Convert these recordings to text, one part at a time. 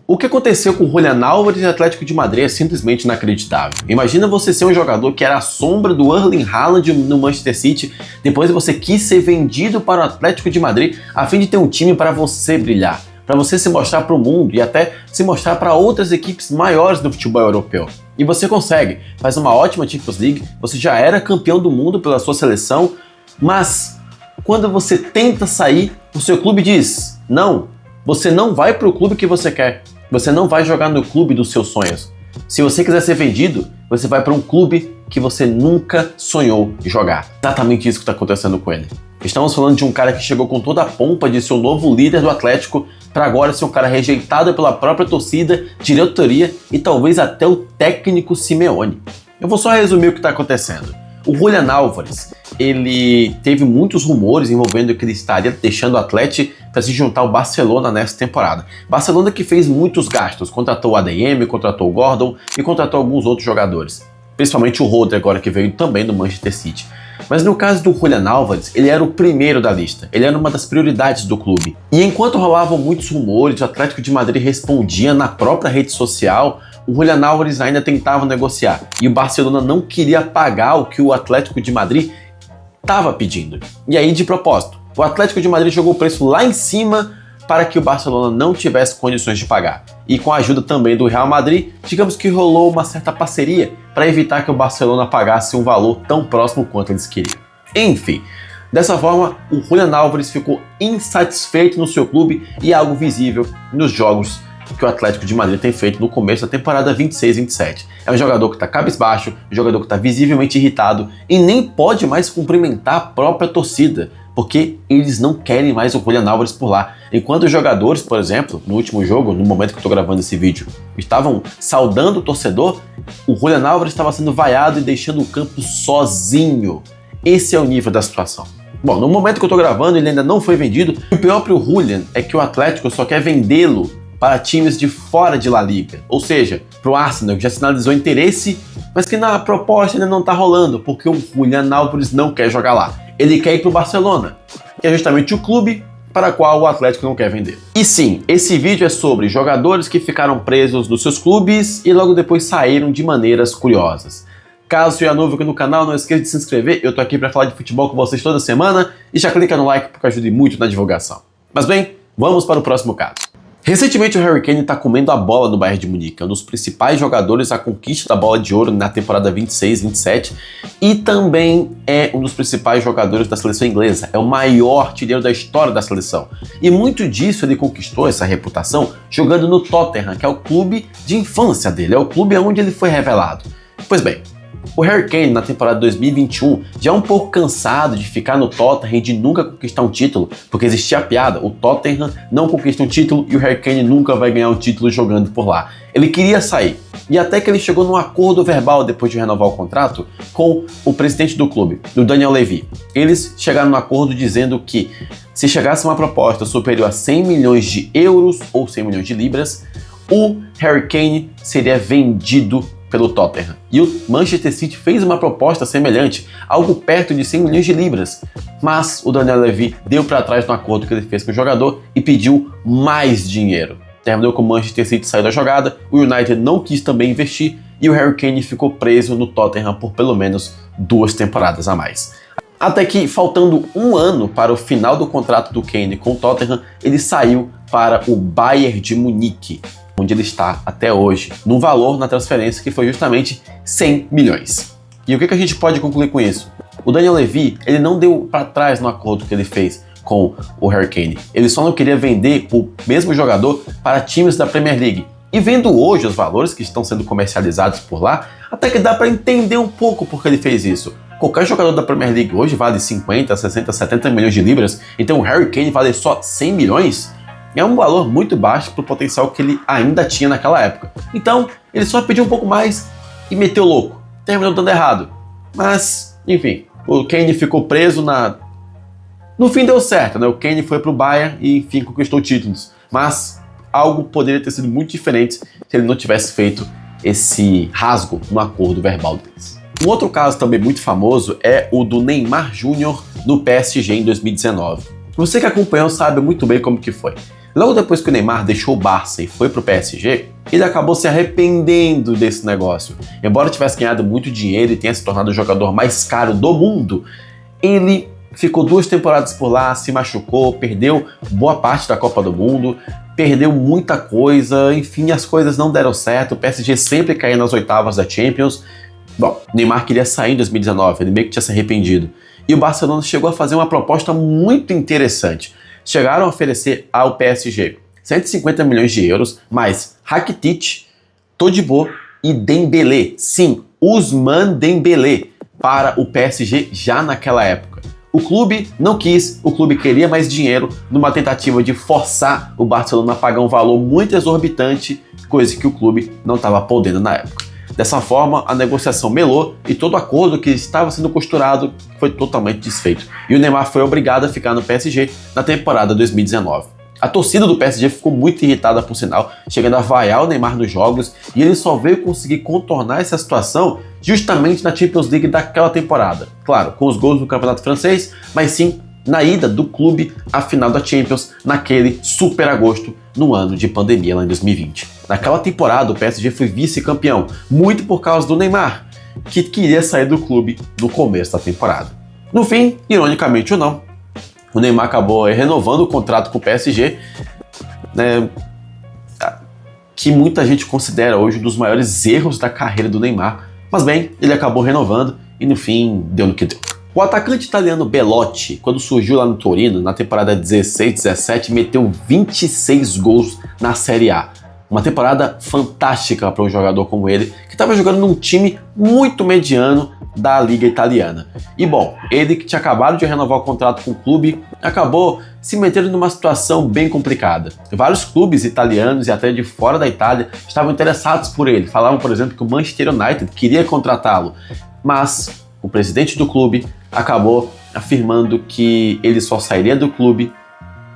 O que aconteceu com o Julián Álvares e o Atlético de Madrid é simplesmente inacreditável. Imagina você ser um jogador que era a sombra do Erling Haaland no Manchester City, depois você quis ser vendido para o Atlético de Madrid a fim de ter um time para você brilhar, para você se mostrar para o mundo e até se mostrar para outras equipes maiores do futebol europeu. E você consegue, faz uma ótima Champions League, você já era campeão do mundo pela sua seleção, mas quando você tenta sair, o seu clube diz: não, você não vai para o clube que você quer, você não vai jogar no clube dos seus sonhos. Se você quiser ser vendido, você vai para um clube que você nunca sonhou em jogar. Exatamente isso que está acontecendo com ele. Estamos falando de um cara que chegou com toda a pompa de ser o novo líder do Atlético, para agora ser um cara rejeitado pela própria torcida, diretoria e talvez até o técnico Simeone. Eu vou só resumir o que está acontecendo. O Julián Álvares, ele teve muitos rumores envolvendo que ele estaria deixando o Atlético para se juntar ao Barcelona nessa temporada. Barcelona que fez muitos gastos, contratou o ADM, contratou o Gordon e contratou alguns outros jogadores. Principalmente o Rodri agora que veio também do Manchester City. Mas no caso do Julián Álvares, ele era o primeiro da lista, ele era uma das prioridades do clube. E enquanto rolavam muitos rumores, o Atlético de Madrid respondia na própria rede social, o Julián Álvares ainda tentava negociar. E o Barcelona não queria pagar o que o Atlético de Madrid estava pedindo. E aí, de propósito, o Atlético de Madrid jogou o preço lá em cima para que o Barcelona não tivesse condições de pagar. E com a ajuda também do Real Madrid, digamos que rolou uma certa parceria para evitar que o Barcelona pagasse um valor tão próximo quanto eles queriam. Enfim, dessa forma, o Julián Álvares ficou insatisfeito no seu clube e é algo visível nos jogos que o Atlético de Madrid tem feito no começo da temporada 26-27. É um jogador que está cabisbaixo, um jogador que está visivelmente irritado e nem pode mais cumprimentar a própria torcida, porque eles não querem mais o Julián Álvares por lá. Enquanto os jogadores, por exemplo, no último jogo, no momento que eu estou gravando esse vídeo, estavam saudando o torcedor, o Julián Álvares estava sendo vaiado e deixando o campo sozinho. Esse é o nível da situação. Bom, no momento que eu estou gravando, ele ainda não foi vendido. O pior para o Julián é que o Atlético só quer vendê-lo para times de fora de La Liga, ou seja, para o Arsenal, que já sinalizou interesse, mas que na proposta ainda não está rolando, porque o Julián Álvares não quer jogar lá. Ele quer ir para o Barcelona, que é justamente o clube para o qual o Atlético não quer vender. E sim, esse vídeo é sobre jogadores que ficaram presos nos seus clubes e logo depois saíram de maneiras curiosas. Caso seja novo aqui no canal, não esqueça de se inscrever, eu tô aqui para falar de futebol com vocês toda semana e já clica no like porque ajuda muito na divulgação. Mas bem, vamos para o próximo caso. Recentemente o Harry Kane está comendo a bola no Bayern de Munique, é um dos principais jogadores à conquista da bola de ouro na temporada 26-27 e também é um dos principais jogadores da seleção inglesa, é o maior artilheiro da história da seleção. E muito disso ele conquistou essa reputação jogando no Tottenham, que é o clube de infância dele, é o clube onde ele foi revelado. Pois bem, o Harry Kane na temporada 2021 já é um pouco cansado de ficar no Tottenham e de nunca conquistar um título, porque existia a piada, o Tottenham não conquista um título e o Harry Kane nunca vai ganhar um título jogando por lá. Ele queria sair, e até que ele chegou num acordo verbal depois de renovar o contrato com o presidente do clube, o Daniel Levy. Eles chegaram num acordo dizendo que se chegasse uma proposta superior a 100 milhões de euros ou 100 milhões de libras, o Harry Kane seria vendido pelo Tottenham. E o Manchester City fez uma proposta semelhante, algo perto de 100 milhões de libras. Mas o Daniel Levy deu para trás no acordo que ele fez com o jogador e pediu mais dinheiro. Terminou com o Manchester City sair da jogada, o United não quis também investir e o Harry Kane ficou preso no Tottenham por pelo menos 2 temporadas a mais. Até que, faltando um ano para o final do contrato do Kane com o Tottenham, ele saiu para o Bayern de Munique, onde ele está até hoje, num valor na transferência que foi justamente 100 milhões. E o que a gente pode concluir com isso? O Daniel Levy, ele não deu para trás no acordo que ele fez com o Harry Kane. Ele só não queria vender o mesmo jogador para times da Premier League. E vendo hoje os valores que estão sendo comercializados por lá, até que dá para entender um pouco por que ele fez isso. Qualquer jogador da Premier League hoje vale 50, 60, 70 milhões de libras, então o Harry Kane vale só 100 milhões? É um valor muito baixo para o potencial que ele ainda tinha naquela época. Então, ele só pediu um pouco mais e meteu louco. Terminou dando errado. Mas, enfim, o Kane ficou preso No fim deu certo, né? O Kane foi pro Bayern e, enfim, conquistou títulos. Mas algo poderia ter sido muito diferente se ele não tivesse feito esse rasgo no acordo verbal deles. Um outro caso também muito famoso é o do Neymar Júnior no PSG em 2019. Você que acompanhou sabe muito bem como que foi. Logo depois que o Neymar deixou o Barça e foi pro PSG, ele acabou se arrependendo desse negócio. Embora tivesse ganhado muito dinheiro e tenha se tornado o jogador mais caro do mundo, ele ficou 2 temporadas por lá, se machucou, perdeu boa parte da Copa do Mundo, perdeu muita coisa, enfim, as coisas não deram certo, o PSG sempre caiu nas oitavas da Champions. Bom, Neymar queria sair em 2019, ele meio que tinha se arrependido. E o Barcelona chegou a fazer uma proposta muito interessante. Chegaram a oferecer ao PSG 150 milhões de euros, mais Rakitic, Todibo e Dembélé. Sim, Ousmane Dembélé para o PSG já naquela época. O clube não quis, o clube queria mais dinheiro numa tentativa de forçar o Barcelona a pagar um valor muito exorbitante, coisa que o clube não estava podendo na época. Dessa forma, a negociação melou e todo o acordo que estava sendo costurado foi totalmente desfeito. E o Neymar foi obrigado a ficar no PSG na temporada 2019. A torcida do PSG ficou muito irritada, por sinal, chegando a vaiar o Neymar nos jogos, e ele só veio conseguir contornar essa situação justamente na Champions League daquela temporada. Claro, com os gols do Campeonato Francês, mas sim na ida do clube à final da Champions, naquele super agosto, no ano de pandemia, lá em 2020. Naquela temporada, o PSG foi vice-campeão, muito por causa do Neymar, que queria sair do clube no começo da temporada. No fim, ironicamente ou não, o Neymar acabou renovando o contrato com o PSG, né, que muita gente considera hoje um dos maiores erros da carreira do Neymar. Mas bem, ele acabou renovando e no fim deu no que deu. O atacante italiano Belotti, quando surgiu lá no Torino, na temporada 16-17, meteu 26 gols na Série A. Uma temporada fantástica para um jogador como ele, que estava jogando num time muito mediano da Liga Italiana. E bom, ele que tinha acabado de renovar o contrato com o clube, acabou se metendo numa situação bem complicada. Vários clubes italianos e até de fora da Itália estavam interessados por ele. Falavam, por exemplo, que o Manchester United queria contratá-lo, mas o presidente do clube acabou afirmando que ele só sairia do clube,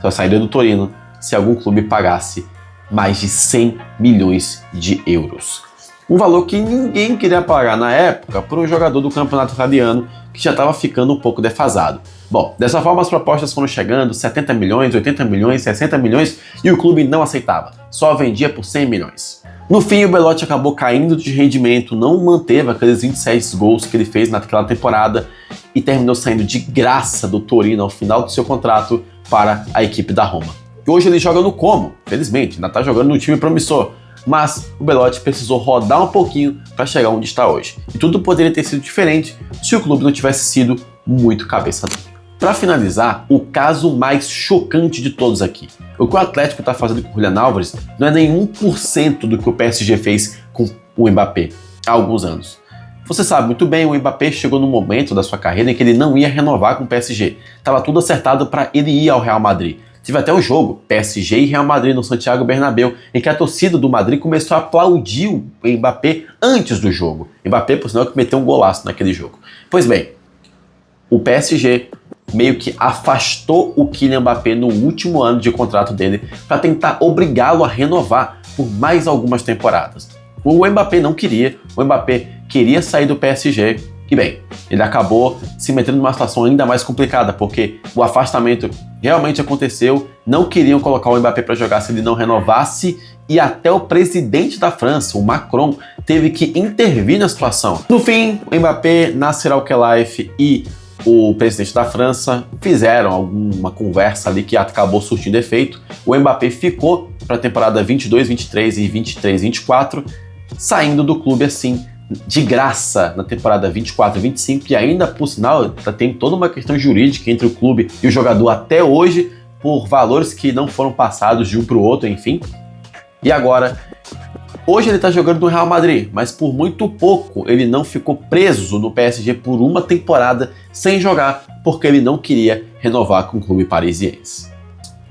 só sairia do Torino, se algum clube pagasse mais de 100 milhões de euros. Um valor que ninguém queria pagar na época por um jogador do campeonato italiano que já estava ficando um pouco defasado. Bom, dessa forma as propostas foram chegando, 70 milhões, 80 milhões, 60 milhões, e o clube não aceitava, só vendia por 100 milhões. No fim, o Belotti acabou caindo de rendimento, não manteve aqueles 26 gols que ele fez naquela temporada e terminou saindo de graça do Torino ao final do seu contrato para a equipe da Roma. E hoje ele joga no Como, felizmente, ainda está jogando num time promissor, mas o Belotti precisou rodar um pouquinho para chegar onde está hoje. E tudo poderia ter sido diferente se o clube não tivesse sido muito cabeça dura. Para finalizar, o caso mais chocante de todos aqui. O que o Atlético está fazendo com o Julián Álvares não é nem 1% do que o PSG fez com o Mbappé há alguns anos. Você sabe muito bem, o Mbappé chegou num momento da sua carreira em que ele não ia renovar com o PSG. Estava tudo acertado para ele ir ao Real Madrid. Tive até um jogo, PSG e Real Madrid no Santiago Bernabéu, em que a torcida do Madrid começou a aplaudir o Mbappé antes do jogo. Mbappé, por sinal, que meteu um golaço naquele jogo. Pois bem, o PSG meio que afastou o Kylian Mbappé no último ano de contrato dele para tentar obrigá-lo a renovar por mais algumas temporadas. O Mbappé não queria, o Mbappé queria sair do PSG e bem, ele acabou se metendo numa situação ainda mais complicada, porque o afastamento realmente aconteceu, não queriam colocar o Mbappé para jogar se ele não renovasse e até o presidente da França, o Macron, teve que intervir na situação. No fim, o Mbappé, Nasser Al-Khelaifi e o presidente da França fizeram alguma conversa ali que acabou surtindo efeito. O Mbappé ficou para a temporada 22-23 e 23-24, saindo do clube assim, de graça na temporada 24-25, e ainda, por sinal, tem toda uma questão jurídica entre o clube e o jogador até hoje, por valores que não foram passados de um para o outro, enfim. E agora, hoje ele está jogando no Real Madrid, mas por muito pouco ele não ficou preso no PSG por uma temporada sem jogar, porque ele não queria renovar com o clube parisiense.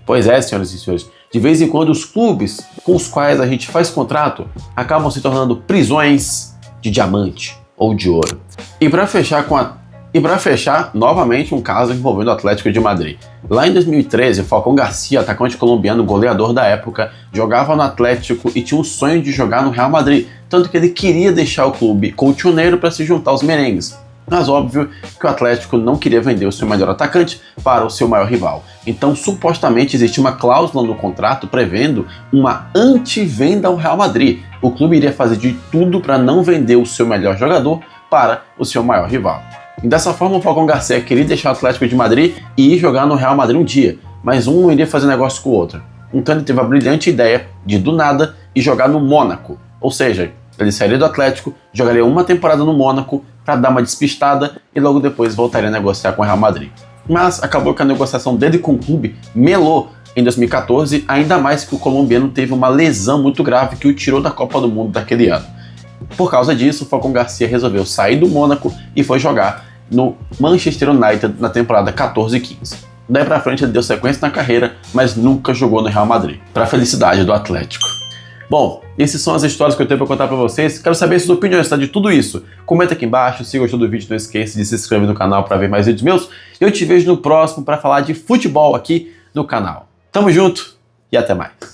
Pois é, senhoras e senhores, de vez em quando os clubes com os quais a gente faz contrato acabam se tornando prisões de diamante ou de ouro. E para fechar, novamente um caso envolvendo o Atlético de Madrid. Lá em 2013, o Falcão Garcia, atacante colombiano, goleador da época, jogava no Atlético e tinha um sonho de jogar no Real Madrid, tanto que ele queria deixar o clube colchoneiro para se juntar aos merengues. Mas óbvio que o Atlético não queria vender o seu melhor atacante para o seu maior rival. Então, supostamente, existia uma cláusula no contrato prevendo uma antivenda ao Real Madrid. O clube iria fazer de tudo para não vender o seu melhor jogador para o seu maior rival. E dessa forma, o Falcão Garcia queria deixar o Atlético de Madrid e ir jogar no Real Madrid um dia, mas um não iria fazer negócio com o outro. Então ele teve a brilhante ideia de, do nada, ir jogar no Mônaco. Ou seja, ele sairia do Atlético, jogaria uma temporada no Mônaco para dar uma despistada e logo depois voltaria a negociar com o Real Madrid. Mas acabou que a negociação dele com o clube melou em 2014, ainda mais que o colombiano teve uma lesão muito grave que o tirou da Copa do Mundo daquele ano. Por causa disso, o Falcão Garcia resolveu sair do Mônaco e foi jogar no Manchester United na temporada 14 e 15. Daí pra frente ele deu sequência na carreira, mas nunca jogou no Real Madrid, para a felicidade do Atlético. Bom, essas são as histórias que eu tenho para contar para vocês. Quero saber suas opiniões, tá, de tudo isso. Comenta aqui embaixo, se gostou do vídeo, não esqueça de se inscrever no canal para ver mais vídeos meus. Eu te vejo no próximo para falar de futebol aqui no canal. Tamo junto e até mais.